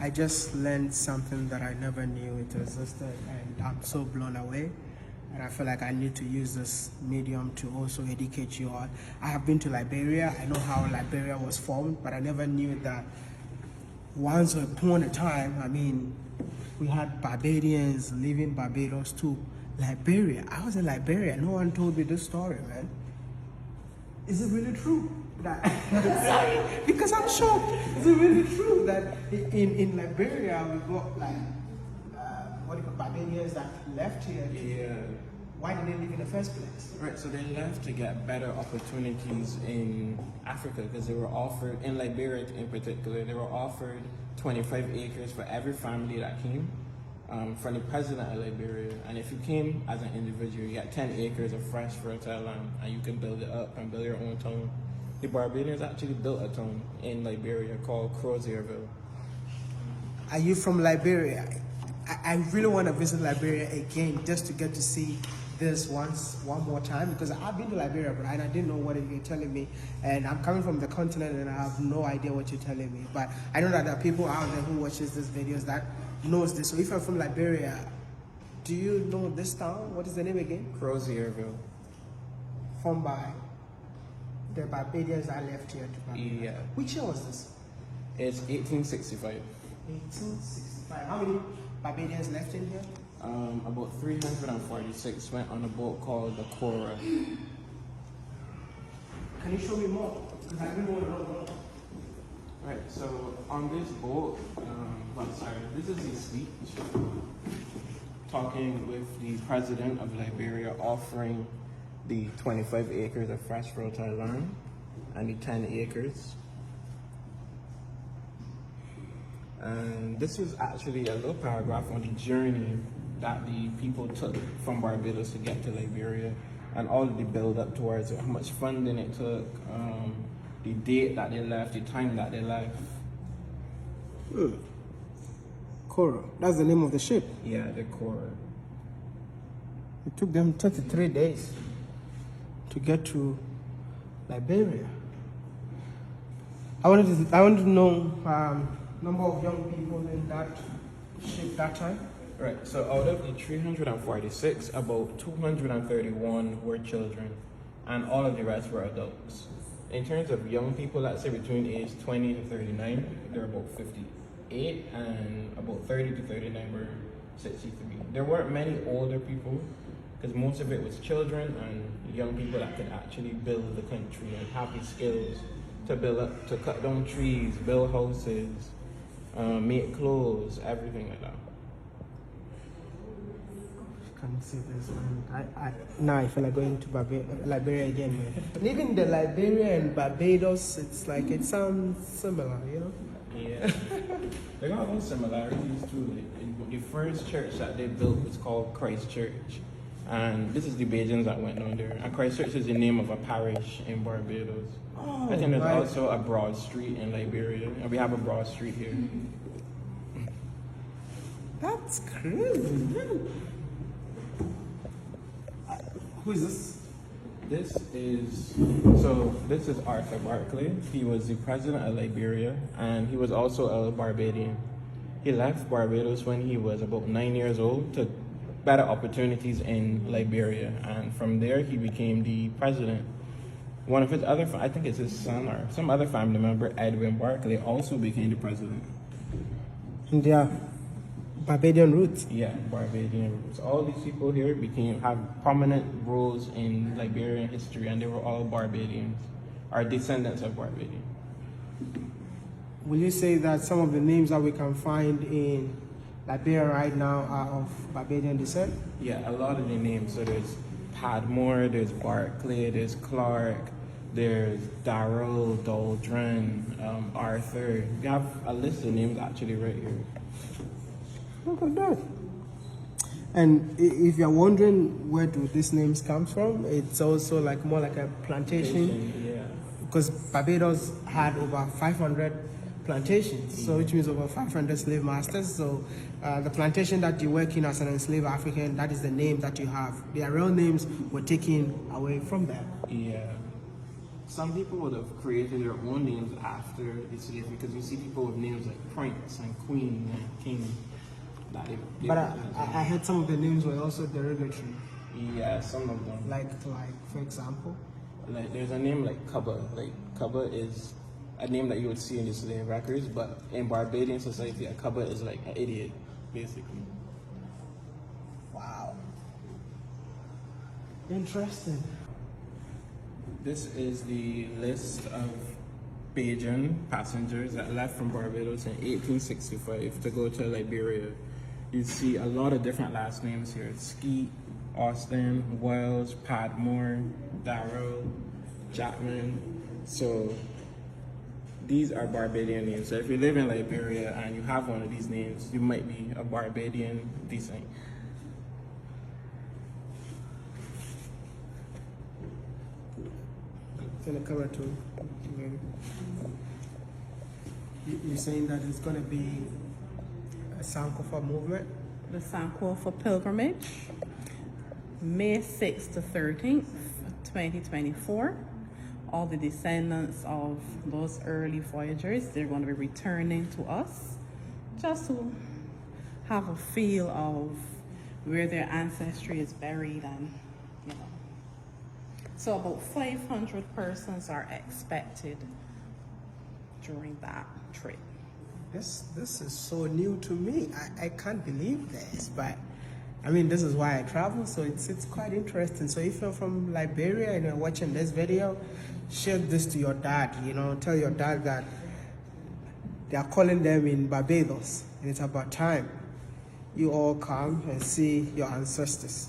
I just learned something that I never knew it existed, and I'm so blown away. And I feel like I need to use this medium to also educate you all. I have been to Liberia. I know how Liberia was formed, but I never knew that once upon a time, I mean, we had Barbadians leaving Barbados to Liberia. I was in Liberia. No one told me this story, man. Is it really true? Sorry, because I'm shocked. Is it really true that in Liberia we got like what do you call Barbadians that left here? Yeah. Why did they leave in the first place? Right, so they left to get better opportunities in Africa because they were offered, in Liberia in particular, they were offered 25 acres for every family that came from the president of Liberia. And if you came as an individual, you got 10 acres of fresh, fertile land and you can build it up and build your own town. The Barbadians actually built a town in Liberia called Crozierville. Are you from Liberia? I really want to visit Liberia again just to get to see this one more time, because I've been to Liberia, but I didn't know what you're telling me, and I'm coming from the continent and I have no idea what you're telling me. But I know that there are people out there who watches these videos that knows this. So if you're from Liberia, do you know this town? What is the name again? Crozierville. Formed by the Barbadians that left here to Barbados. Yeah. Which year was this? It's 1865. 1865. How many Barbadians left in here? About 346 went on a boat called the Cora. Can you show me more? Because I really want to know more. Right, so on this boat, this is the speech talking with the president of Liberia, offering the 25 acres of fresh fertile land and the 10 acres. And this is actually a little paragraph on the journey that the people took from Barbados to get to Liberia, and all of the build up towards it, how much funding it took, the date that they left, the time that they left. Cora, that's the name of the ship. Yeah, the Cora. It took them 33 days to get to Liberia. I wanted to know number of young people in that ship that time. Right, so out of the 346, about 231 were children, and all of the rest were adults. In terms of young people, let's say between age 20 to 39, there were about 58, and about 30 to 39 were 63. There weren't many older people, because most of it was children and young people that could actually build the country and have the skills to build up, to cut down trees, build houses, make clothes, everything like that. Can you see this, man? Now I feel like going to Liberia again, man. And even the Liberia and Barbados, it's like, it sounds similar, you know? Yeah. They got those similarities too. The first church that they built was called Christ Church. And this is the Bajans that went down there. And Christ Church is the name of a parish in Barbados. Oh, I think there's right. also a Broad Street in Liberia. And we have a Broad Street here. That's crazy. Who is this? This is Arthur Barclay. He was the president of Liberia, and he was also a Barbadian. He left Barbados when he was about 9 years old to better opportunities in Liberia, and from there he became the president. One of his other, I think it's his son or some other family member, Edwin Barclay, also became the president. India. Barbadian roots. Yeah, Barbadian roots. All these people here have prominent roles in Liberian history, and they were all Barbadians, or descendants of Barbadians. Will you say that some of the names that we can find in Liberia right now are of Barbadian descent? Yeah, a lot of the names. So there's Padmore, there's Barclay, there's Clark, there's Darrell, Doldren, Arthur. We have a list of names actually right here. Look at that. And if you're wondering where do these names come from, it's also like more like a plantation. Yeah. Because Barbados had over 500 plantations, so which means over 500 slave masters. So the plantation that you work in as an enslaved African, that is the name that you have. Their real names were taken away from them. Yeah. some people would have created their own names after the slavery, because you see people with names like Prince and Queen and King. That they But I heard some of the names were also derogatory. yeah, some of them. Like for example. Like there's a name like Cubba. Like Cubba is a name that you would see in the slave records, but in Barbadian society, a Cubba is like an idiot, basically. Wow. Interesting. This is the list of Bajan passengers that left from Barbados in 1865 to go to Liberia. You see a lot of different last names here. Skeet, Austin, Wells, Padmore, Darrow, Chapman. So these are Barbadian names. So if you live in Liberia and you have one of these names, you might be a Barbadian descent. Gonna cover too. You're saying that it's gonna be a Sankofa movement? The Sankofa pilgrimage, May 6th to 13th, 2024. All the descendants of those early voyagers, they're going to be returning to us just to have a feel of where their ancestry is buried, and you know. So about 500 persons are expected during that trip. This is so new to me. I can't believe this, but I mean, this is why I travel, so it's quite interesting. So if you're from Liberia and you're watching this video, share this to your dad. You know, tell your dad that they are calling them in Barbados, and it's about time you all come and see your ancestors.